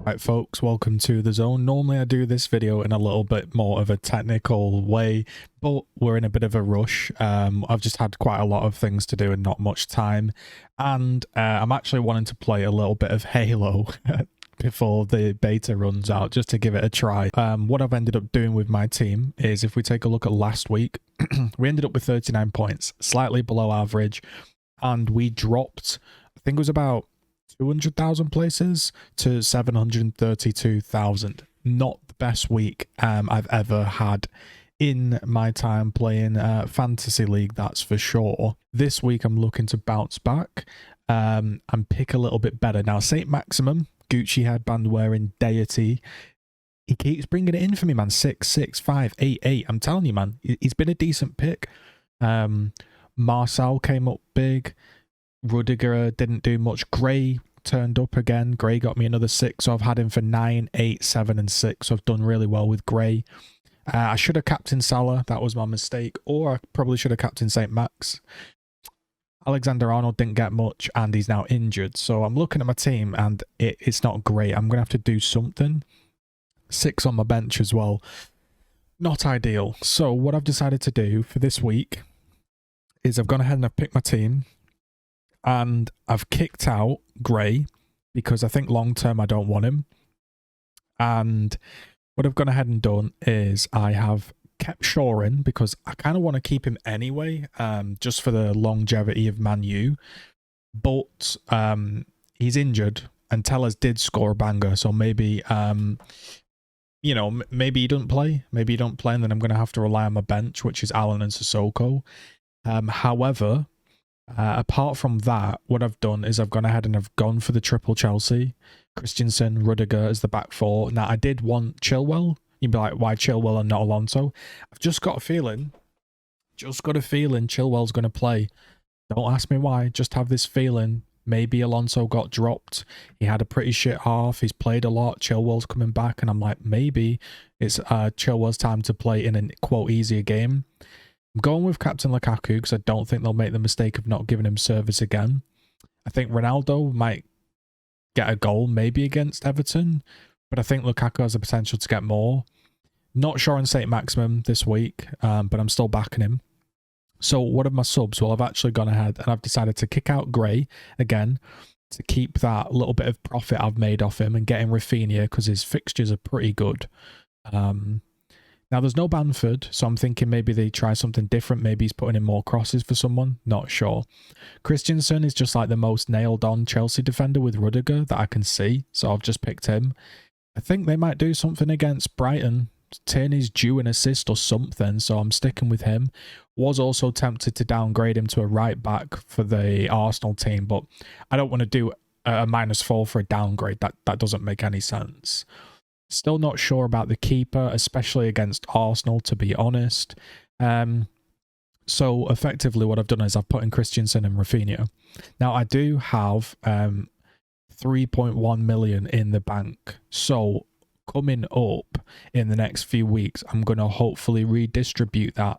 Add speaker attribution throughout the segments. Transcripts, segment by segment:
Speaker 1: Right, folks, welcome to the zone. Normally I do this video in a little bit more of a technical way, but we're in a bit of a rush. I've just had quite a lot of things to do and not much time, and I'm actually wanting to play a little bit of Halo before the beta runs out, just to give it a try. What I've ended up doing with my team is, if we take a look at last week, we ended up with 39 points, slightly below average, and we dropped, I think it was about 200,000 places to 732,000. Not the best week I've ever had in my time playing Fantasy League, that's for sure. This week I'm looking to bounce back and pick a little bit better. Now, Saint-Maximin, Gucci headband wearing deity, he keeps bringing it in for me, man. 6, 6, 5, 8, 8. I'm telling you, man, he's been a decent pick. Marcel came up big. Rudiger didn't do much. Gray turned up again. Gray got me another 6, so I've had him for 9, 8, 7, and 6. So I've done really well with Gray. I should have captained Salah. That was my mistake. Or I probably should have captained St. Max. Alexander-Arnold didn't get much, and he's now injured. So I'm looking at my team, and it's not great. I'm going to have to do something. 6 on my bench as well. Not ideal. So what I've decided to do for this week is I've gone ahead and I've picked my team. And I've kicked out Gray because I think long term I don't want him. And what I've gone ahead and done is I have kept Shaw in because I kind of want to keep him anyway, just for the longevity of Man U. But he's injured, and Tellers did score a banger, so maybe you know, maybe he doesn't play. Maybe he don't play, and then I'm going to have to rely on my bench, which is Allen and Sissoko. However, apart from that, what I've done is I've gone ahead and I've gone for the triple Chelsea. Christensen, Rudiger as the back four. Now, I did want Chilwell. You'd be like, why Chilwell and not Alonso? I've just got a feeling Chilwell's going to play. Don't ask me why, just have this feeling. Maybe Alonso got dropped. He had a pretty shit half. He's played a lot. Chilwell's coming back, and I'm like, maybe it's Chilwell's time to play in a, quote, easier game. I'm going with Captain Lukaku because I don't think they'll make the mistake of not giving him service again. I think Ronaldo might get a goal maybe against Everton, but I think Lukaku has the potential to get more. Not sure on Saint-Maximin this week, but I'm still backing him. So what are my subs? Well, I've actually gone ahead and I've decided to kick out Gray again to keep that little bit of profit I've made off him and get in Rafinha because his fixtures are pretty good. Now, there's no Bamford, so I'm thinking maybe they try something different. Maybe he's putting in more crosses for someone. Not sure. Christensen is just like the most nailed-on Chelsea defender with Rudiger that I can see, so I've just picked him. I think they might do something against Brighton. Tierney's due an assist or something, so I'm sticking with him. Was also tempted to downgrade him to a right-back for the Arsenal team, but I don't want to do a -4 for a downgrade. That doesn't make any sense. Still not sure about the keeper, especially against Arsenal, to be honest. So effectively what I've done is I've put in Christensen and Rafinha. Now, I do have 3.1 million in the bank. So coming up in the next few weeks, I'm going to hopefully redistribute that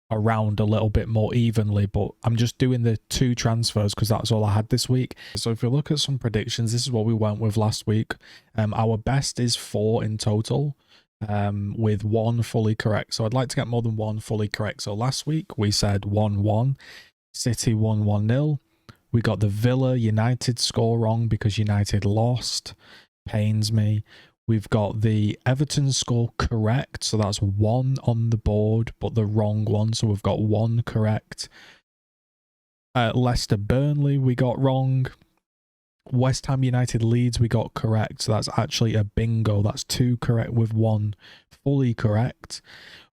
Speaker 1: around a little bit more evenly, but I'm just doing the 2 transfers because that's all I had this week. So if you look at some predictions, this is what we went with last week. Our best is 4 in total, with 1 fully correct. So I'd like to get more than 1 fully correct. So last week we said 1-1, City 1-1-0. We got the Villa United score wrong because United lost. Pains me. We've got the Everton score correct, so that's 1 on the board, but the wrong one, so we've got 1 correct. Leicester Burnley we got wrong. West Ham United Leeds we got correct, so that's actually a bingo. That's 2 correct with 1 fully correct.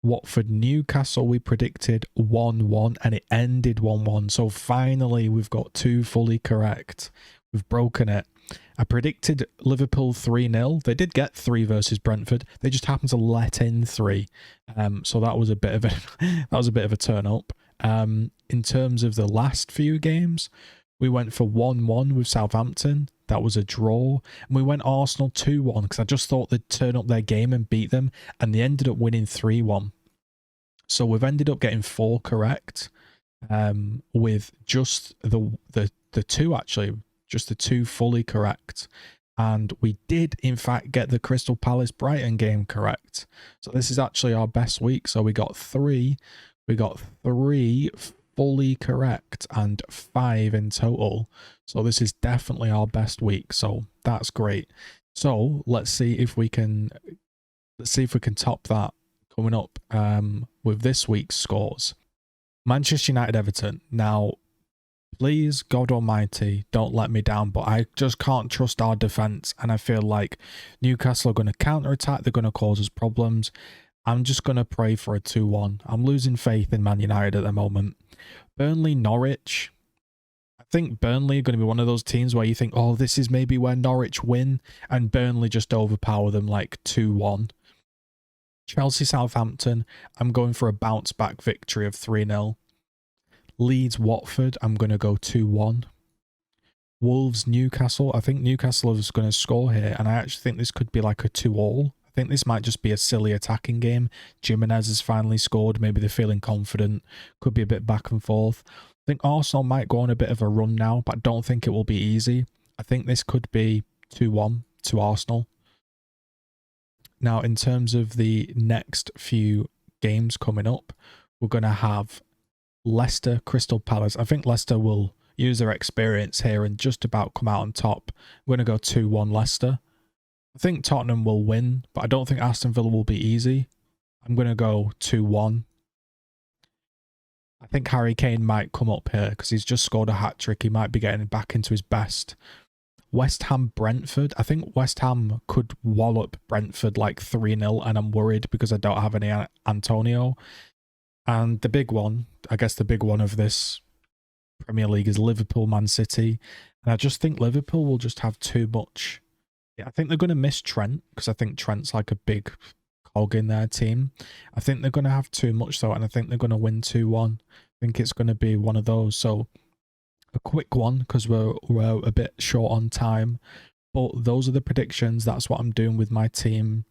Speaker 1: Watford Newcastle we predicted 1-1, and it ended 1-1, so finally we've got 2 fully correct. We've broken it. I predicted Liverpool 3-0. They did get 3 versus Brentford. They just happened to let in 3. So that was a bit of a turn up. In terms of the last few games, we went for 1-1 with Southampton. That was a draw. And we went Arsenal 2-1 because I just thought they'd turn up their game and beat them, and they ended up winning 3-1. So we've ended up getting 4 correct, with just the 2 actually. Just the 2 fully correct. And we did, in fact, get the Crystal Palace Brighton game correct. So this is actually our best week. So we got three fully correct and 5 in total. So this is definitely our best week. So that's great. So let's see if we can top that coming up with this week's scores. Manchester United Everton. Now, please, God Almighty, don't let me down, but I just can't trust our defence, and I feel like Newcastle are going to counter-attack, they're going to cause us problems. I'm just going to pray for a 2-1. I'm losing faith in Man United at the moment. Burnley Norwich. I think Burnley are going to be one of those teams where you think, oh, this is maybe where Norwich win, and Burnley just overpower them like 2-1. Chelsea Southampton. I'm going for a bounce-back victory of 3-0. Leeds Watford, I'm going to go 2-1. Wolves Newcastle, I think Newcastle is going to score here, and I actually think this could be like a 2-all. I think this might just be a silly attacking game. Jimenez has finally scored, maybe they're feeling confident, could be a bit back and forth. I think Arsenal might go on a bit of a run now, but I don't think it will be easy. I think this could be 2-1 to Arsenal. Now, in terms of the next few games coming up, we're going to have Leicester, Crystal Palace. I think Leicester will use their experience here and just about come out on top. I'm going to go 2-1 Leicester. I think Tottenham will win, but I don't think Aston Villa will be easy. I'm going to go 2-1. I think Harry Kane might come up here because he's just scored a hat-trick. He might be getting back into his best. West Ham Brentford. I think West Ham could wallop Brentford like 3-0, and I'm worried because I don't have any Antonio. And the big one, I guess the big one of this Premier League is Liverpool Man City. And I just think Liverpool will just have too much. Yeah, I think they're going to miss Trent because I think Trent's like a big cog in their team. I think they're going to have too much though, and I think they're going to win 2-1. I think it's going to be one of those. So a quick one because we're a bit short on time. But those are the predictions. That's what I'm doing with my team.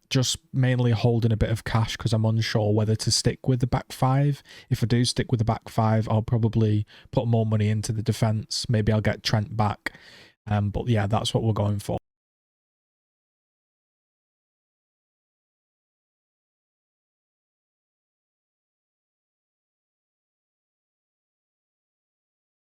Speaker 1: Just mainly holding a bit of cash because I'm unsure whether to stick with the back five. If I do stick with the back five, I'll probably put more money into the defense. Maybe I'll get Trent back. But yeah, that's what we're going for.